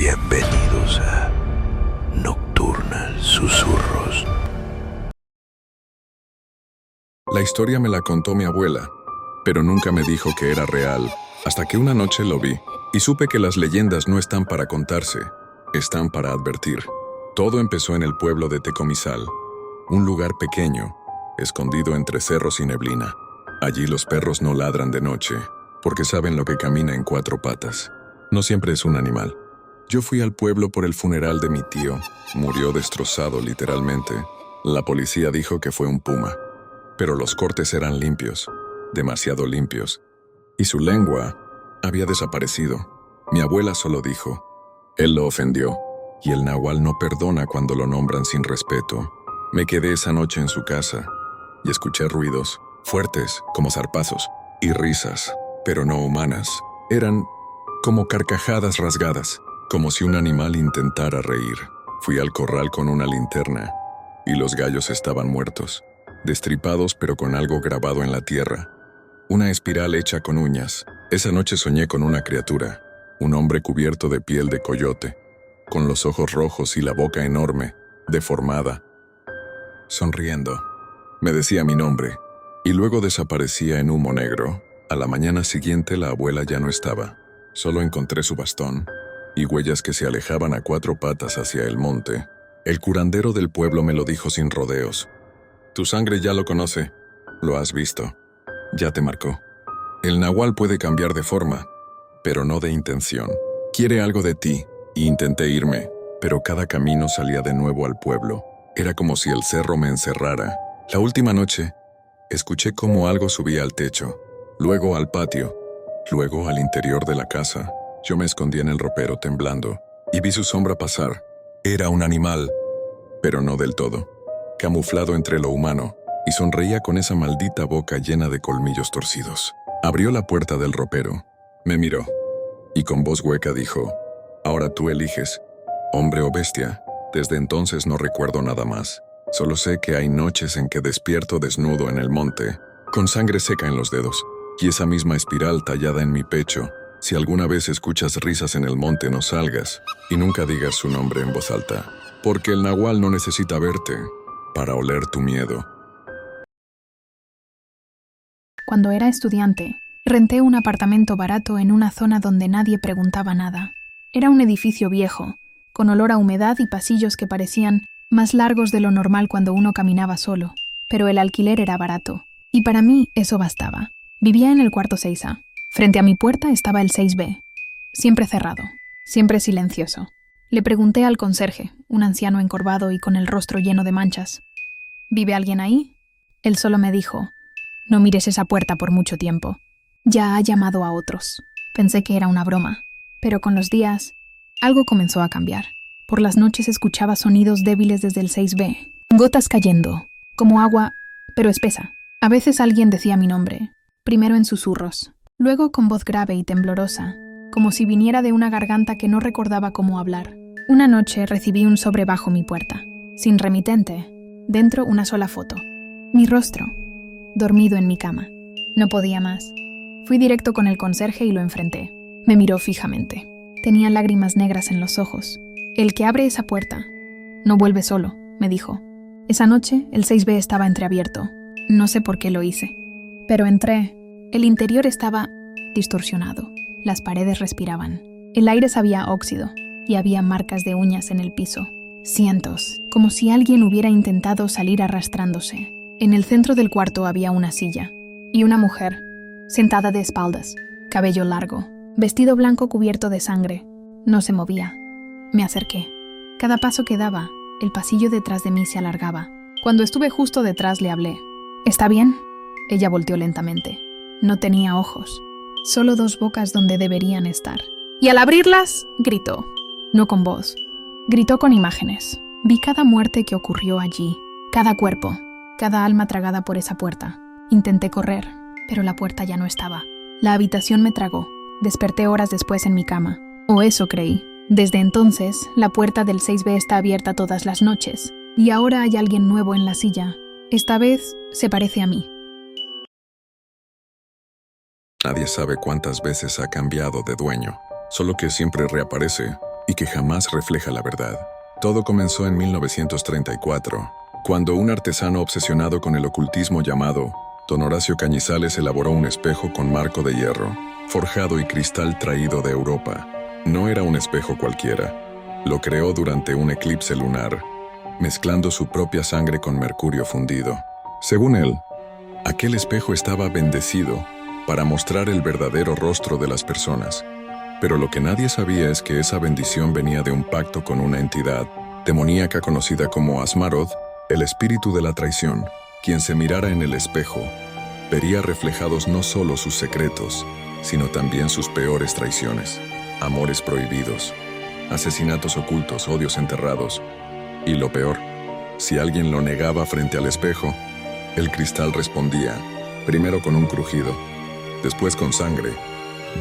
Bienvenidos a Nocturnal Susurros. La historia me la contó mi abuela, pero nunca me dijo que era real, hasta que una noche lo vi, y supe que las leyendas no están para contarse, están para advertir. Todo empezó en el pueblo de Tecomizal, un lugar pequeño, escondido entre cerros y neblina. Allí los perros no ladran de noche, porque saben lo que camina en cuatro patas. No siempre es un animal. Yo fui al pueblo por el funeral de mi tío. Murió destrozado literalmente. La policía dijo que fue un puma. Pero los cortes eran limpios, demasiado limpios. Y su lengua había desaparecido. Mi abuela solo dijo, él lo ofendió. Y el nahual no perdona cuando lo nombran sin respeto. Me quedé esa noche en su casa y escuché ruidos, fuertes como zarpazos, y risas, pero no humanas. Eran como carcajadas rasgadas, como si un animal intentara reír. Fui al corral con una linterna, y los gallos estaban muertos, destripados pero con algo grabado en la tierra. Una espiral hecha con uñas. Esa noche soñé con una criatura, un hombre cubierto de piel de coyote, con los ojos rojos y la boca enorme, deformada. Sonriendo, me decía mi nombre, y luego desaparecía en humo negro. A la mañana siguiente la abuela ya no estaba. Solo encontré su bastón y huellas que se alejaban a cuatro patas hacia el monte. El curandero del pueblo me lo dijo sin rodeos. Tu sangre ya lo conoce, lo has visto, ya te marcó. El nahual puede cambiar de forma, pero no de intención. Quiere algo de ti, y intenté irme, pero cada camino salía de nuevo al pueblo. Era como si el cerro me encerrara. La última noche, escuché cómo algo subía al techo, luego al patio, luego al interior de la casa. Yo me escondí en el ropero temblando, y vi su sombra pasar. Era un animal, pero no del todo, camuflado entre lo humano, y sonreía con esa maldita boca llena de colmillos torcidos. Abrió la puerta del ropero, me miró, y con voz hueca dijo, ahora tú eliges, hombre o bestia. Desde entonces no recuerdo nada más. Solo sé que hay noches en que despierto desnudo en el monte, con sangre seca en los dedos, y esa misma espiral tallada en mi pecho. Si alguna vez escuchas risas en el monte, no salgas, y nunca digas su nombre en voz alta, porque el nahual no necesita verte para oler tu miedo. Cuando era estudiante, renté un apartamento barato en una zona donde nadie preguntaba nada. Era un edificio viejo, con olor a humedad y pasillos que parecían más largos de lo normal cuando uno caminaba solo, pero el alquiler era barato, y para mí eso bastaba. Vivía en el cuarto 6A. Frente a mi puerta estaba el 6B, siempre cerrado, siempre silencioso. Le pregunté al conserje, un anciano encorvado y con el rostro lleno de manchas, ¿vive alguien ahí? Él solo me dijo, no mires esa puerta por mucho tiempo. Ya ha llamado a otros. Pensé que era una broma, pero con los días, algo comenzó a cambiar. Por las noches escuchaba sonidos débiles desde el 6B, gotas cayendo, como agua, pero espesa. A veces alguien decía mi nombre, primero en susurros, luego con voz grave y temblorosa, como si viniera de una garganta que no recordaba cómo hablar. Una noche recibí un sobre bajo mi puerta, sin remitente, dentro una sola foto. Mi rostro, dormido en mi cama. No podía más. Fui directo con el conserje y lo enfrenté. Me miró fijamente. Tenía lágrimas negras en los ojos. El que abre esa puerta no vuelve solo, me dijo. Esa noche el 6B estaba entreabierto. No sé por qué lo hice. Pero entré. El interior estaba distorsionado. Las paredes respiraban. El aire sabía a óxido y había marcas de uñas en el piso. Cientos, como si alguien hubiera intentado salir arrastrándose. En el centro del cuarto había una silla y una mujer, sentada de espaldas, cabello largo, vestido blanco cubierto de sangre. No se movía. Me acerqué. Cada paso que daba, el pasillo detrás de mí se alargaba. Cuando estuve justo detrás le hablé. ¿Está bien? Ella volteó lentamente. No tenía ojos, solo dos bocas donde deberían estar. Y al abrirlas, gritó. No con voz. Gritó con imágenes. Vi cada muerte que ocurrió allí, cada cuerpo, cada alma tragada por esa puerta. Intenté correr, pero la puerta ya no estaba. La habitación me tragó. Desperté horas después en mi cama. O eso creí. Desde entonces, la puerta del 6B está abierta todas las noches. Y ahora hay alguien nuevo en la silla. Esta vez se parece a mí. Nadie sabe cuántas veces ha cambiado de dueño, solo que siempre reaparece y que jamás refleja la verdad. Todo comenzó en 1934, cuando un artesano obsesionado con el ocultismo llamado Don Horacio Cañizales elaboró un espejo con marco de hierro, forjado y cristal traído de Europa. No era un espejo cualquiera. Lo creó durante un eclipse lunar, mezclando su propia sangre con mercurio fundido. Según él, aquel espejo estaba bendecido para mostrar el verdadero rostro de las personas. Pero lo que nadie sabía es que esa bendición venía de un pacto con una entidad demoníaca conocida como Asmaroth, el espíritu de la traición. Quien se mirara en el espejo vería reflejados no solo sus secretos, sino también sus peores traiciones, amores prohibidos, asesinatos ocultos, odios enterrados. Y lo peor, si alguien lo negaba frente al espejo, el cristal respondía, primero con un crujido, después con sangre.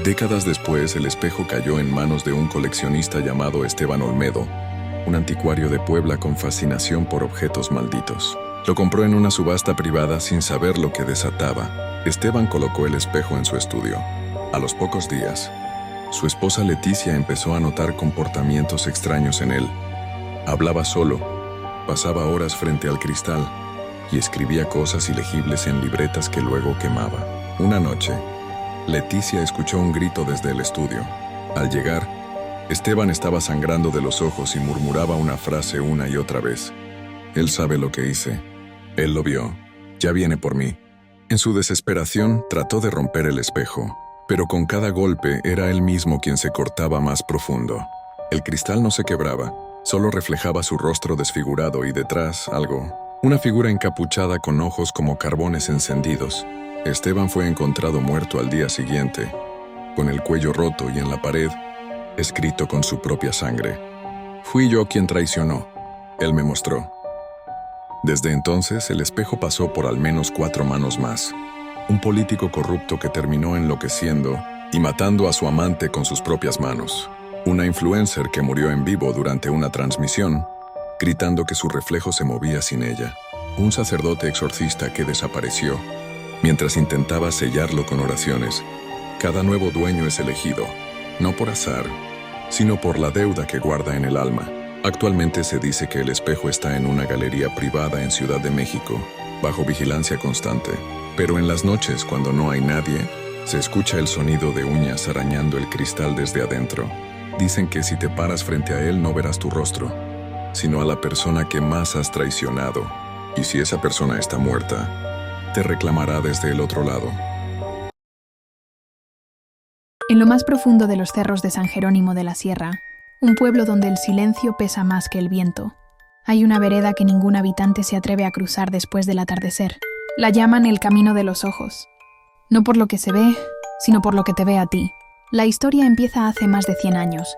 Décadas después, el espejo cayó en manos de un coleccionista llamado Esteban Olmedo, un anticuario de Puebla con fascinación por objetos malditos. Lo compró en una subasta privada sin saber lo que desataba. Esteban colocó el espejo en su estudio. A los pocos días, su esposa Leticia empezó a notar comportamientos extraños en él. Hablaba solo, pasaba horas frente al cristal y escribía cosas ilegibles en libretas que luego quemaba. Una noche, Leticia escuchó un grito desde el estudio. Al llegar, Esteban estaba sangrando de los ojos y murmuraba una frase una y otra vez. Él sabe lo que hice. Él lo vio. Ya viene por mí. En su desesperación, trató de romper el espejo, pero con cada golpe era él mismo quien se cortaba más profundo. El cristal no se quebraba, solo reflejaba su rostro desfigurado y detrás algo. Una figura encapuchada con ojos como carbones encendidos. Esteban fue encontrado muerto al día siguiente, con el cuello roto y en la pared, escrito con su propia sangre. Fui yo quien traicionó. Él me mostró. Desde entonces, el espejo pasó por al menos 4 manos más. Un político corrupto que terminó enloqueciendo y matando a su amante con sus propias manos. Una influencer que murió en vivo durante una transmisión, gritando que su reflejo se movía sin ella. Un sacerdote exorcista que desapareció, mientras intentaba sellarlo con oraciones. Cada nuevo dueño es elegido, no por azar, sino por la deuda que guarda en el alma. Actualmente se dice que el espejo está en una galería privada en Ciudad de México, bajo vigilancia constante. Pero en las noches, cuando no hay nadie, se escucha el sonido de uñas arañando el cristal desde adentro. Dicen que si te paras frente a él no verás tu rostro, sino a la persona que más has traicionado. Y si esa persona está muerta, te reclamará desde el otro lado. En lo más profundo de los cerros de San Jerónimo de la Sierra, un pueblo donde el silencio pesa más que el viento, hay una vereda que ningún habitante se atreve a cruzar después del atardecer. La llaman el Camino de los Ojos. No por lo que se ve, sino por lo que te ve a ti. La historia empieza hace más de 100 años,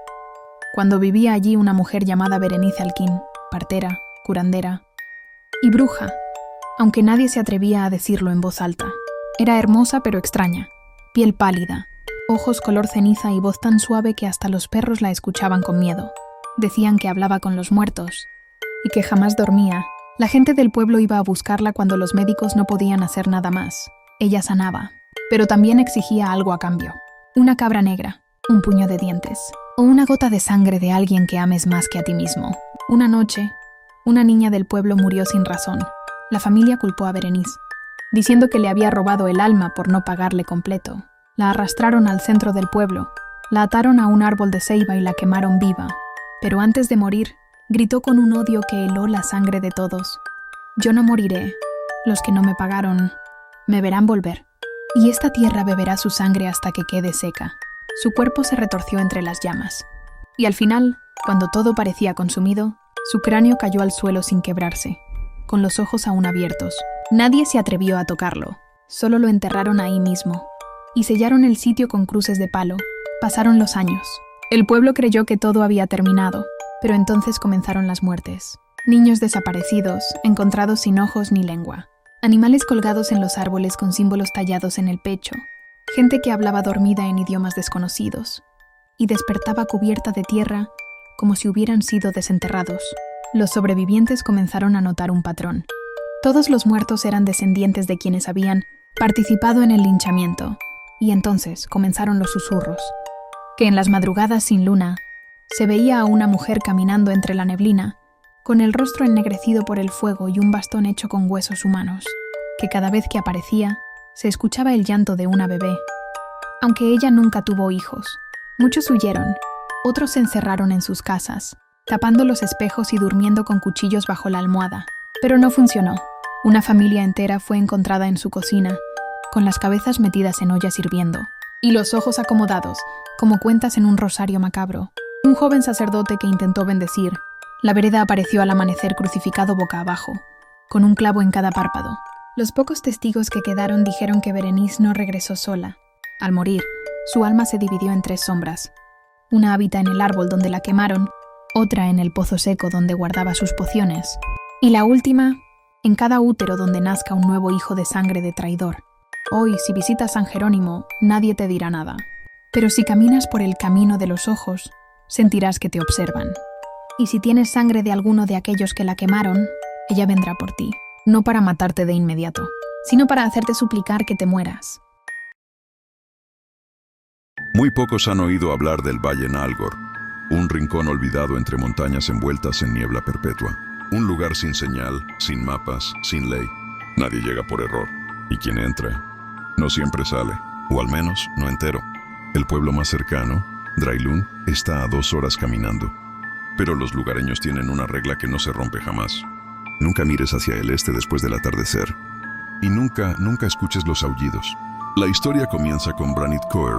cuando vivía allí una mujer llamada Berenice Alquín, partera, curandera y bruja, aunque nadie se atrevía a decirlo en voz alta. Era hermosa pero extraña, piel pálida, ojos color ceniza y voz tan suave que hasta los perros la escuchaban con miedo. Decían que hablaba con los muertos y que jamás dormía. La gente del pueblo iba a buscarla cuando los médicos no podían hacer nada más. Ella sanaba, pero también exigía algo a cambio. Una cabra negra, un puño de dientes, o una gota de sangre de alguien que ames más que a ti mismo. Una noche, una niña del pueblo murió sin razón. La familia culpó a Berenice, diciendo que le había robado el alma por no pagarle completo. La arrastraron al centro del pueblo, la ataron a un árbol de ceiba y la quemaron viva. Pero antes de morir, gritó con un odio que heló la sangre de todos. Yo no moriré. Los que no me pagaron me verán volver. Y esta tierra beberá su sangre hasta que quede seca. Su cuerpo se retorció entre las llamas. Y al final, cuando todo parecía consumido, su cráneo cayó al suelo sin quebrarse, con los ojos aún abiertos. Nadie se atrevió a tocarlo. Solo lo enterraron ahí mismo. Y sellaron el sitio con cruces de palo. Pasaron los años. El pueblo creyó que todo había terminado, pero entonces comenzaron las muertes. Niños desaparecidos, encontrados sin ojos ni lengua. Animales colgados en los árboles con símbolos tallados en el pecho. Gente que hablaba dormida en idiomas desconocidos. Y despertaba cubierta de tierra como si hubieran sido desenterrados. Los sobrevivientes comenzaron a notar un patrón. Todos los muertos eran descendientes de quienes habían participado en el linchamiento. Y entonces comenzaron los susurros, que en las madrugadas sin luna Se veía a una mujer caminando entre la neblina, con el rostro ennegrecido por el fuego y un bastón hecho con huesos humanos, que cada vez que aparecía, se escuchaba el llanto de una bebé. Aunque ella nunca tuvo hijos, muchos huyeron, otros se encerraron en sus casas, tapando los espejos y durmiendo con cuchillos bajo la almohada. Pero no funcionó. Una familia entera fue encontrada en su cocina, con las cabezas metidas en ollas hirviendo, y los ojos acomodados, como cuentas en un rosario macabro. Un joven sacerdote que intentó bendecir. La vereda apareció al amanecer crucificado boca abajo, con un clavo en cada párpado. Los pocos testigos que quedaron dijeron que Berenice no regresó sola. Al morir, su alma se dividió en 3 sombras. Una habita en el árbol donde la quemaron, otra en el pozo seco donde guardaba sus pociones, y la última, en cada útero donde nazca un nuevo hijo de sangre de traidor. Hoy, si visitas San Jerónimo, nadie te dirá nada. Pero si caminas por el camino de los ojos, sentirás que te observan. Y si tienes sangre de alguno de aquellos que la quemaron, ella vendrá por ti, no para matarte de inmediato, sino para hacerte suplicar que te mueras. Muy pocos han oído hablar del Valle Nalgor, un rincón olvidado entre montañas envueltas en niebla perpetua. Un lugar sin señal, sin mapas, sin ley. Nadie llega por error. Y quien entra, no siempre sale, o al menos no entero. El pueblo más cercano, Drailún, está a 2 horas caminando. Pero los lugareños tienen una regla que no se rompe jamás. Nunca mires hacia el este después del atardecer. Y nunca escuches los aullidos. La historia comienza con Branit Coer,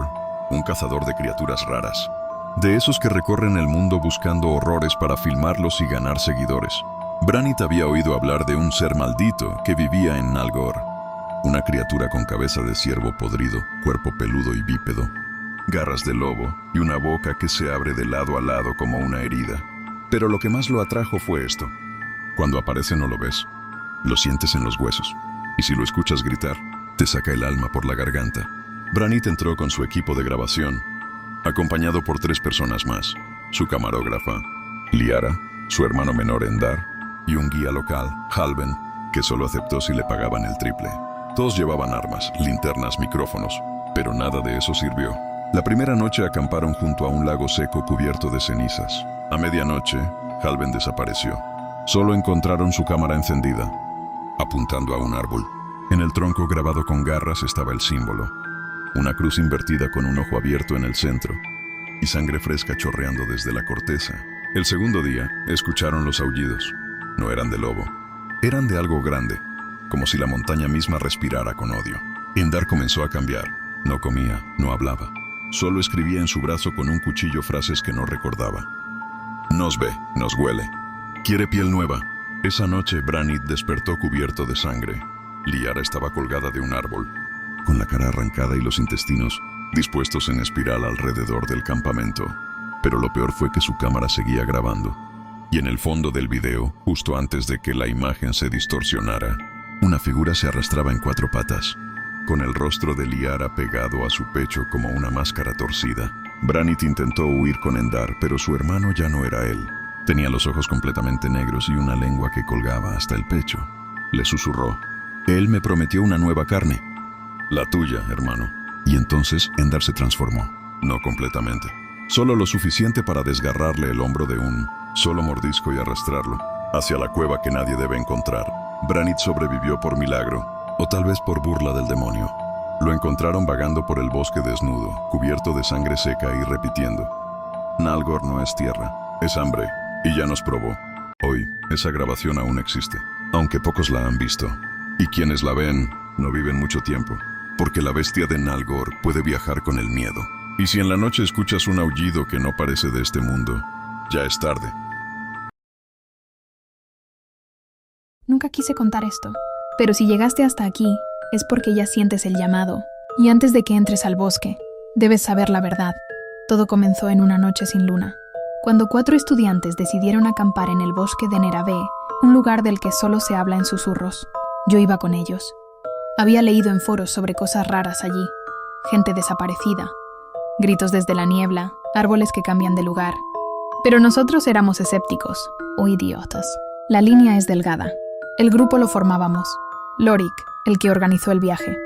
un cazador de criaturas raras. De esos que recorren el mundo buscando horrores para filmarlos y ganar seguidores. Branit había oído hablar de un ser maldito que vivía en Nalgor. Una criatura con cabeza de ciervo podrido, cuerpo peludo y bípedo, garras de lobo y una boca que se abre de lado a lado como una herida. Pero lo que más lo atrajo fue esto. Cuando aparece no lo ves, lo sientes en los huesos. Y si lo escuchas gritar, te saca el alma por la garganta. Branit entró con su equipo de grabación, acompañado por 3 personas más. Su camarógrafa, Liara, su hermano menor Endar, y un guía local, Halben, que solo aceptó si le pagaban el triple. Todos llevaban armas, linternas, micrófonos, pero nada de eso sirvió. La primera noche acamparon junto a un lago seco cubierto de cenizas. A medianoche, Halben desapareció. Solo encontraron su cámara encendida, apuntando a un árbol. En el tronco grabado con garras estaba el símbolo, una cruz invertida con un ojo abierto en el centro, y sangre fresca chorreando desde la corteza. El segundo día, escucharon los aullidos. No eran de lobo, eran de algo grande, como si la montaña misma respirara con odio. Endar comenzó a cambiar. No comía, no hablaba. Solo escribía en su brazo con un cuchillo frases que no recordaba. Nos ve, nos huele. Quiere piel nueva. Esa noche, Branit despertó cubierto de sangre. Liara estaba colgada de un árbol, con la cara arrancada y los intestinos dispuestos en espiral alrededor del campamento. Pero lo peor fue que su cámara seguía grabando. Y en el fondo del video, justo antes de que la imagen se distorsionara, una figura se arrastraba en 4 patas, con el rostro de Liara pegado a su pecho como una máscara torcida. Branit intentó huir con Endar, pero su hermano ya no era él. Tenía los ojos completamente negros y una lengua que colgaba hasta el pecho. Le susurró: «Él me prometió una nueva carne». «La tuya, hermano». Y entonces Endar se transformó. No completamente. Solo lo suficiente para desgarrarle el hombro de un solo mordisco y arrastrarlo hacia la cueva que nadie debe encontrar. Branit sobrevivió por milagro, o tal vez por burla del demonio. Lo encontraron vagando por el bosque desnudo, cubierto de sangre seca y repitiendo: «Nalgor no es tierra, es hambre, y ya nos probó». Hoy, esa grabación aún existe, aunque pocos la han visto. Y quienes la ven, no viven mucho tiempo, porque la bestia de Nalgor puede viajar con el miedo. Y si en la noche escuchas un aullido que no parece de este mundo, ya es tarde. Nunca quise contar esto, pero si llegaste hasta aquí, es porque ya sientes el llamado. Y antes de que entres al bosque, debes saber la verdad. Todo comenzó en una noche sin luna, cuando 4 estudiantes decidieron acampar en el bosque de Nerabé, un lugar del que solo se habla en susurros. Yo iba con ellos. Había leído en foros sobre cosas raras allí, gente desaparecida, gritos desde la niebla, árboles que cambian de lugar. Pero nosotros éramos escépticos, o idiotas. La línea es delgada. El grupo lo formábamos. Lorik, el que organizó el viaje.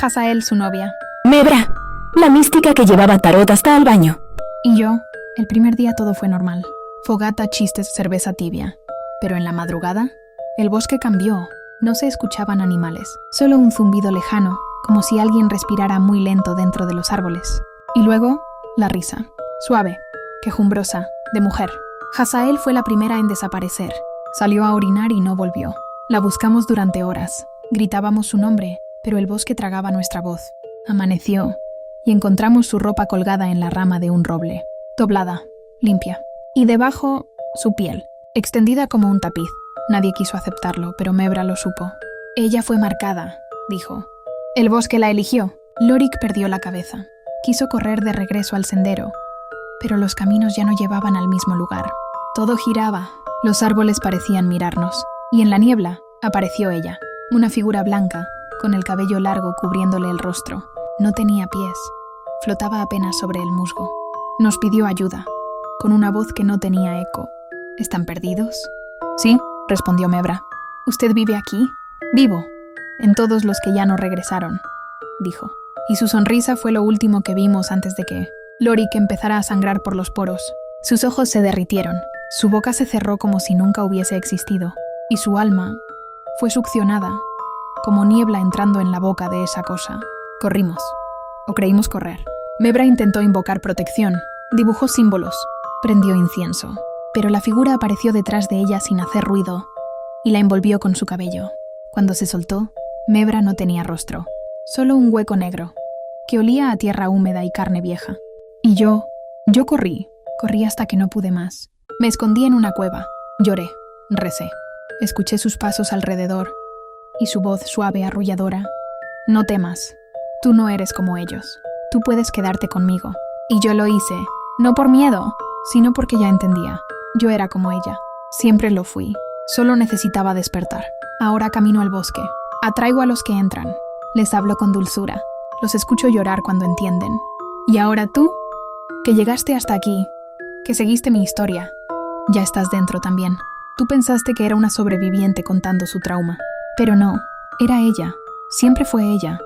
Hazael, su novia. Mebra, la mística que llevaba tarot hasta al baño. Y yo, El primer día todo fue normal. Fogata, chistes, cerveza tibia. Pero en la madrugada, el bosque cambió. No se escuchaban animales, solo un zumbido lejano, como si alguien respirara muy lento dentro de los árboles. Y luego, la risa. Suave, quejumbrosa, de mujer. Hazael fue la primera en desaparecer. Salió a orinar y no volvió. La buscamos durante horas. Gritábamos su nombre, pero el bosque tragaba nuestra voz. Amaneció, y encontramos su ropa colgada en la rama de un roble, doblada, limpia. Y debajo, su piel, extendida como un tapiz. Nadie quiso aceptarlo, pero Mebra lo supo. Ella fue marcada, dijo. El bosque la eligió. Lorik perdió la cabeza. Quiso correr de regreso al sendero, pero los caminos ya no llevaban al mismo lugar. Todo giraba, los árboles parecían mirarnos, y en la niebla apareció ella, una figura blanca, con el cabello largo cubriéndole el rostro. No tenía pies, flotaba apenas sobre el musgo. Nos pidió ayuda, con una voz que no tenía eco. ¿Están perdidos? Sí, respondió Mebra. ¿Usted vive aquí? Vivo, en todos los que ya no regresaron, dijo. Y su sonrisa fue lo último que vimos antes de que Lorik empezara a sangrar por los poros. Sus ojos se derritieron, su boca se cerró como si nunca hubiese existido, y su alma fue succionada, como niebla entrando en la boca de esa cosa. Corrimos, o creímos correr. Mebra intentó invocar protección, dibujó símbolos, prendió incienso, pero la figura apareció detrás de ella sin hacer ruido, y la envolvió con su cabello. Cuando se soltó, Mebra no tenía rostro, solo un hueco negro, que olía a tierra húmeda y carne vieja. Y yo corrí hasta que no pude más. Me escondí en una cueva, lloré, recé. Escuché sus pasos alrededor, y su voz suave, arrulladora. No temas, tú no eres como ellos, tú puedes quedarte conmigo. Y yo lo hice, no por miedo, sino porque ya entendía. Yo era como ella, siempre lo fui, solo necesitaba despertar. Ahora camino al bosque, atraigo a los que entran, les hablo con dulzura, los escucho llorar cuando entienden. Y ahora tú, que llegaste hasta aquí, que seguiste mi historia, ya estás dentro también. Tú pensaste que era una sobreviviente contando su trauma, pero no, era ella, siempre fue ella.